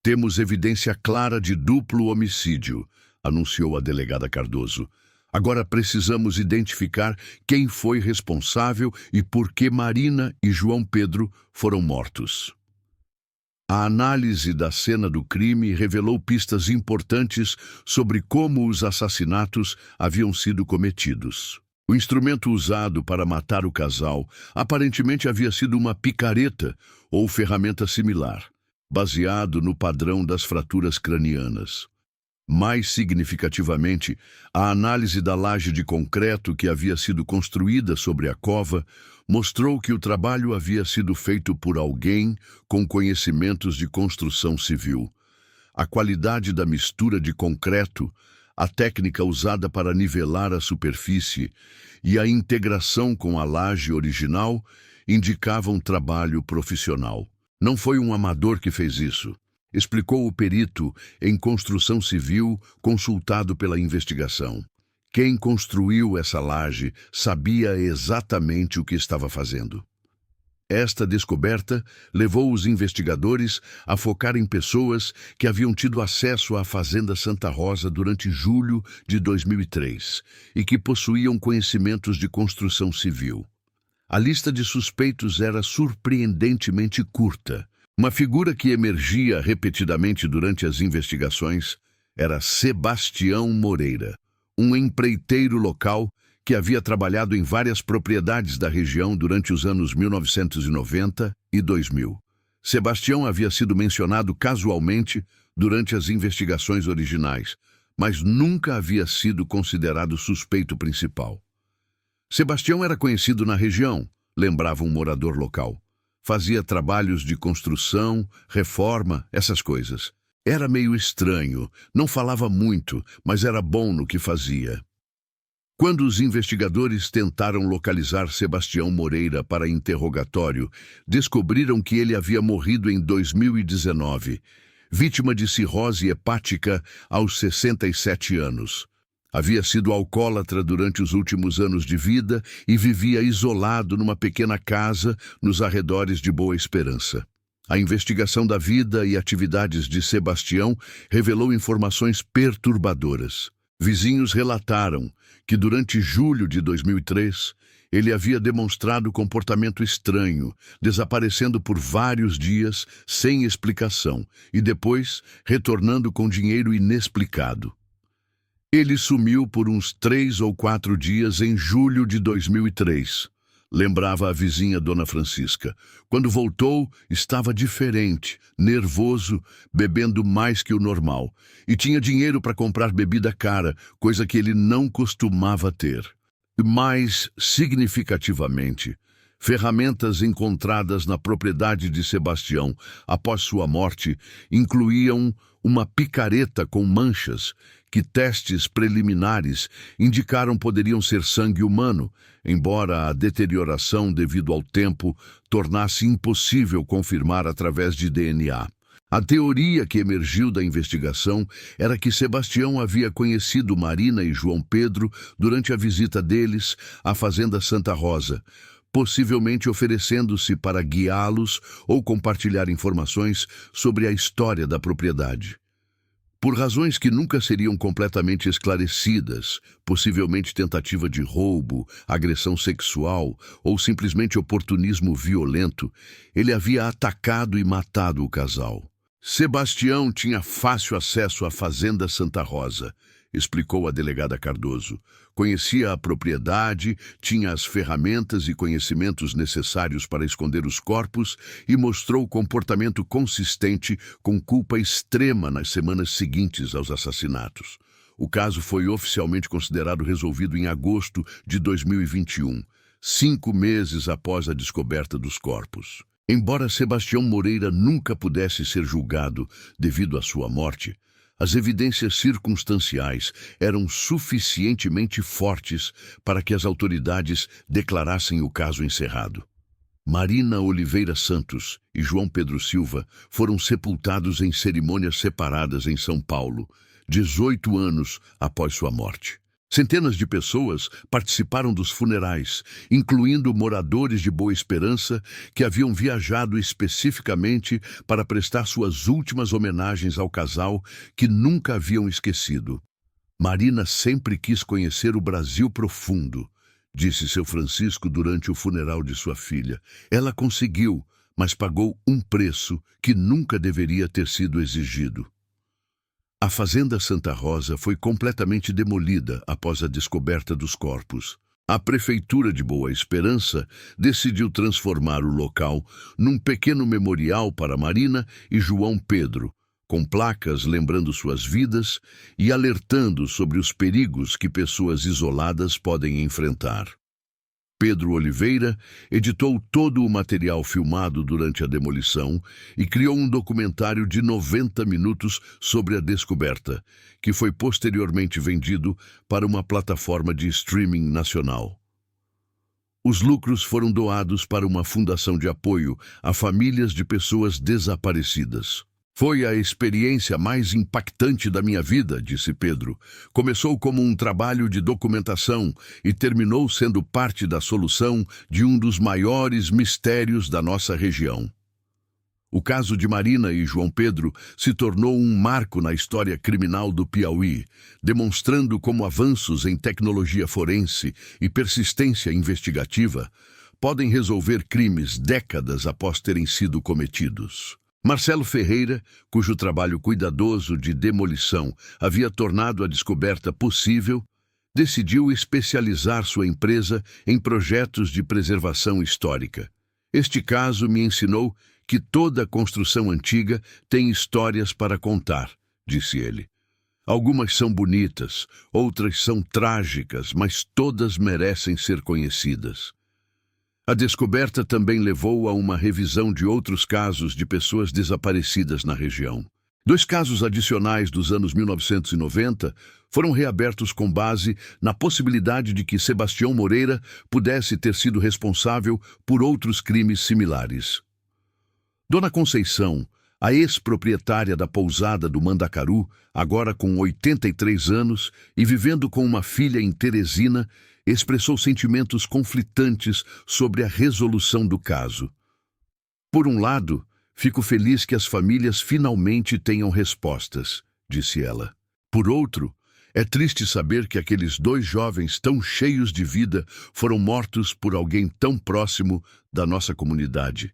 Temos evidência clara de duplo homicídio, anunciou a delegada Cardoso. Agora precisamos identificar quem foi responsável e por que Marina e João Pedro foram mortos. A análise da cena do crime revelou pistas importantes sobre como os assassinatos haviam sido cometidos. O instrumento usado para matar o casal aparentemente havia sido uma picareta ou ferramenta similar, baseado no padrão das fraturas cranianas. Mais significativamente, a análise da laje de concreto que havia sido construída sobre a cova mostrou que o trabalho havia sido feito por alguém com conhecimentos de construção civil. A qualidade da mistura de concreto, a técnica usada para nivelar a superfície e a integração com a laje original indicavam trabalho profissional. Não foi um amador que fez isso, explicou o perito em construção civil consultado pela investigação. Quem construiu essa laje sabia exatamente o que estava fazendo. Esta descoberta levou os investigadores a focar em pessoas que haviam tido acesso à Fazenda Santa Rosa durante julho de 2003 e que possuíam conhecimentos de construção civil. A lista de suspeitos era surpreendentemente curta. Uma figura que emergia repetidamente durante as investigações era Sebastião Moreira, um empreiteiro local que havia trabalhado em várias propriedades da região durante os anos 1990 e 2000. Sebastião havia sido mencionado casualmente durante as investigações originais, mas nunca havia sido considerado suspeito principal. Sebastião era conhecido na região, lembrava um morador local. Fazia trabalhos de construção, reforma, essas coisas. Era meio estranho, não falava muito, mas era bom no que fazia. Quando os investigadores tentaram localizar Sebastião Moreira para interrogatório, descobriram que ele havia morrido em 2019, vítima de cirrose hepática aos 67 anos. Havia sido alcoólatra durante os últimos anos de vida e vivia isolado numa pequena casa nos arredores de Boa Esperança. A investigação da vida e atividades de Sebastião revelou informações perturbadoras. Vizinhos relataram que durante julho de 2003, ele havia demonstrado comportamento estranho, desaparecendo por vários dias sem explicação e depois retornando com dinheiro inexplicado. Ele sumiu por uns 3 ou 4 dias em julho de 2003. Lembrava a vizinha Dona Francisca. Quando voltou, estava diferente, nervoso, bebendo mais que o normal. E tinha dinheiro para comprar bebida cara, coisa que ele não costumava ter. Mais significativamente, ferramentas encontradas na propriedade de Sebastião após sua morte incluíam uma picareta com manchas que testes preliminares indicaram poderiam ser sangue humano, embora a deterioração devido ao tempo tornasse impossível confirmar através de DNA. A teoria que emergiu da investigação era que Sebastião havia conhecido Marina e João Pedro durante a visita deles à Fazenda Santa Rosa, possivelmente oferecendo-se para guiá-los ou compartilhar informações sobre a história da propriedade. Por razões que nunca seriam completamente esclarecidas, possivelmente tentativa de roubo, agressão sexual ou simplesmente oportunismo violento, ele havia atacado e matado o casal. Sebastião tinha fácil acesso à Fazenda Santa Rosa, explicou a delegada Cardoso. Conhecia a propriedade, tinha as ferramentas e conhecimentos necessários para esconder os corpos e mostrou comportamento consistente com culpa extrema nas semanas seguintes aos assassinatos. O caso foi oficialmente considerado resolvido em agosto de 2021, 5 meses após a descoberta dos corpos. Embora Sebastião Moreira nunca pudesse ser julgado devido à sua morte, as evidências circunstanciais eram suficientemente fortes para que as autoridades declarassem o caso encerrado. Marina Oliveira Santos e João Pedro Silva foram sepultados em cerimônias separadas em São Paulo, 18 anos após sua morte. Centenas de pessoas participaram dos funerais, incluindo moradores de Boa Esperança que haviam viajado especificamente para prestar suas últimas homenagens ao casal que nunca haviam esquecido. Marina sempre quis conhecer o Brasil profundo, disse seu Francisco durante o funeral de sua filha. Ela conseguiu, mas pagou um preço que nunca deveria ter sido exigido. A Fazenda Santa Rosa foi completamente demolida após a descoberta dos corpos. A Prefeitura de Boa Esperança decidiu transformar o local num pequeno memorial para Marina e João Pedro, com placas lembrando suas vidas e alertando sobre os perigos que pessoas isoladas podem enfrentar. Pedro Oliveira editou todo o material filmado durante a demolição e criou um documentário de 90 minutos sobre a descoberta, que foi posteriormente vendido para uma plataforma de streaming nacional. Os lucros foram doados para uma fundação de apoio a famílias de pessoas desaparecidas. Foi a experiência mais impactante da minha vida, disse Pedro. Começou como um trabalho de documentação e terminou sendo parte da solução de um dos maiores mistérios da nossa região. O caso de Marina e João Pedro se tornou um marco na história criminal do Piauí, demonstrando como avanços em tecnologia forense e persistência investigativa podem resolver crimes décadas após terem sido cometidos. Marcelo Ferreira, cujo trabalho cuidadoso de demolição havia tornado a descoberta possível, decidiu especializar sua empresa em projetos de preservação histórica. Este caso me ensinou que toda construção antiga tem histórias para contar, disse ele. Algumas são bonitas, outras são trágicas, mas todas merecem ser conhecidas. A descoberta também levou a uma revisão de outros casos de pessoas desaparecidas na região. 2 casos adicionais dos anos 1990 foram reabertos com base na possibilidade de que Sebastião Moreira pudesse ter sido responsável por outros crimes similares. Dona Conceição, a ex-proprietária da pousada do Mandacaru, agora com 83 anos e vivendo com uma filha em Teresina, expressou sentimentos conflitantes sobre a resolução do caso. Por um lado, fico feliz que as famílias finalmente tenham respostas, disse ela. Por outro, é triste saber que aqueles 2 jovens tão cheios de vida foram mortos por alguém tão próximo da nossa comunidade.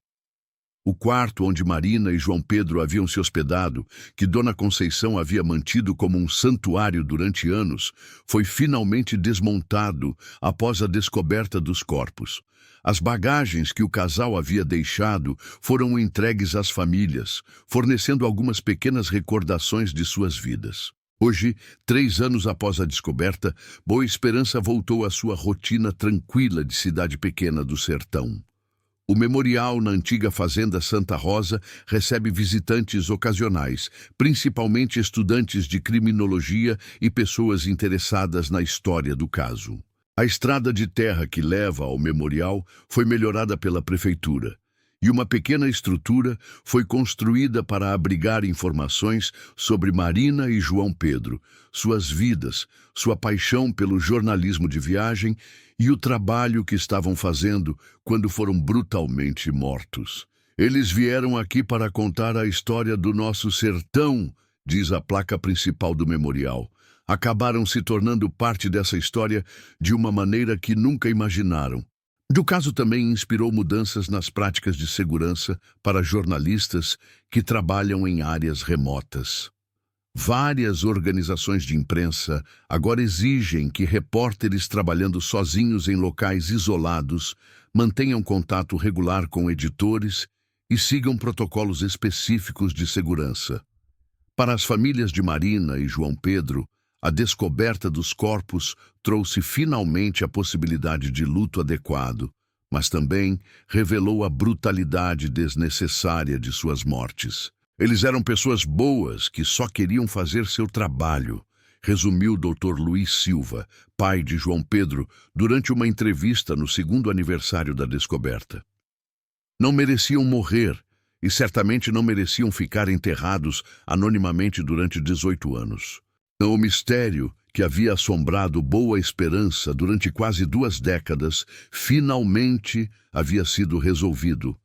O quarto onde Marina e João Pedro haviam se hospedado, que Dona Conceição havia mantido como um santuário durante anos, foi finalmente desmontado após a descoberta dos corpos. As bagagens que o casal havia deixado foram entregues às famílias, fornecendo algumas pequenas recordações de suas vidas. Hoje, 3 anos após a descoberta, Boa Esperança voltou à sua rotina tranquila de cidade pequena do sertão. O memorial na antiga fazenda Santa Rosa recebe visitantes ocasionais, principalmente estudantes de criminologia e pessoas interessadas na história do caso. A estrada de terra que leva ao memorial foi melhorada pela prefeitura, e uma pequena estrutura foi construída para abrigar informações sobre Marina e João Pedro, suas vidas, sua paixão pelo jornalismo de viagem e o trabalho que estavam fazendo quando foram brutalmente mortos. Eles vieram aqui para contar a história do nosso sertão, diz a placa principal do memorial. Acabaram se tornando parte dessa história de uma maneira que nunca imaginaram. O caso também inspirou mudanças nas práticas de segurança para jornalistas que trabalham em áreas remotas. Várias organizações de imprensa agora exigem que repórteres trabalhando sozinhos em locais isolados mantenham contato regular com editores e sigam protocolos específicos de segurança. Para as famílias de Marina e João Pedro, a descoberta dos corpos trouxe finalmente a possibilidade de luto adequado, mas também revelou a brutalidade desnecessária de suas mortes. Eles eram pessoas boas que só queriam fazer seu trabalho, resumiu o Dr. Luiz Silva, pai de João Pedro, durante uma entrevista no 2º aniversário da descoberta. Não mereciam morrer e certamente não mereciam ficar enterrados anonimamente durante 18 anos. O mistério que havia assombrado Boa Esperança durante quase 2 décadas finalmente havia sido resolvido,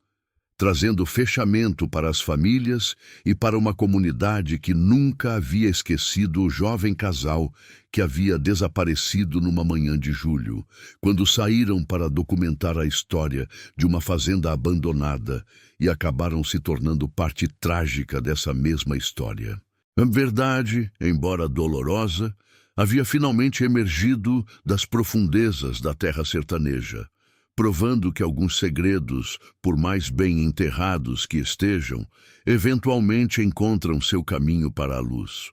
trazendo fechamento para as famílias e para uma comunidade que nunca havia esquecido o jovem casal que havia desaparecido numa manhã de julho, quando saíram para documentar a história de uma fazenda abandonada e acabaram se tornando parte trágica dessa mesma história. A verdade, embora dolorosa, havia finalmente emergido das profundezas da terra sertaneja, provando que alguns segredos, por mais bem enterrados que estejam, eventualmente encontram seu caminho para a luz.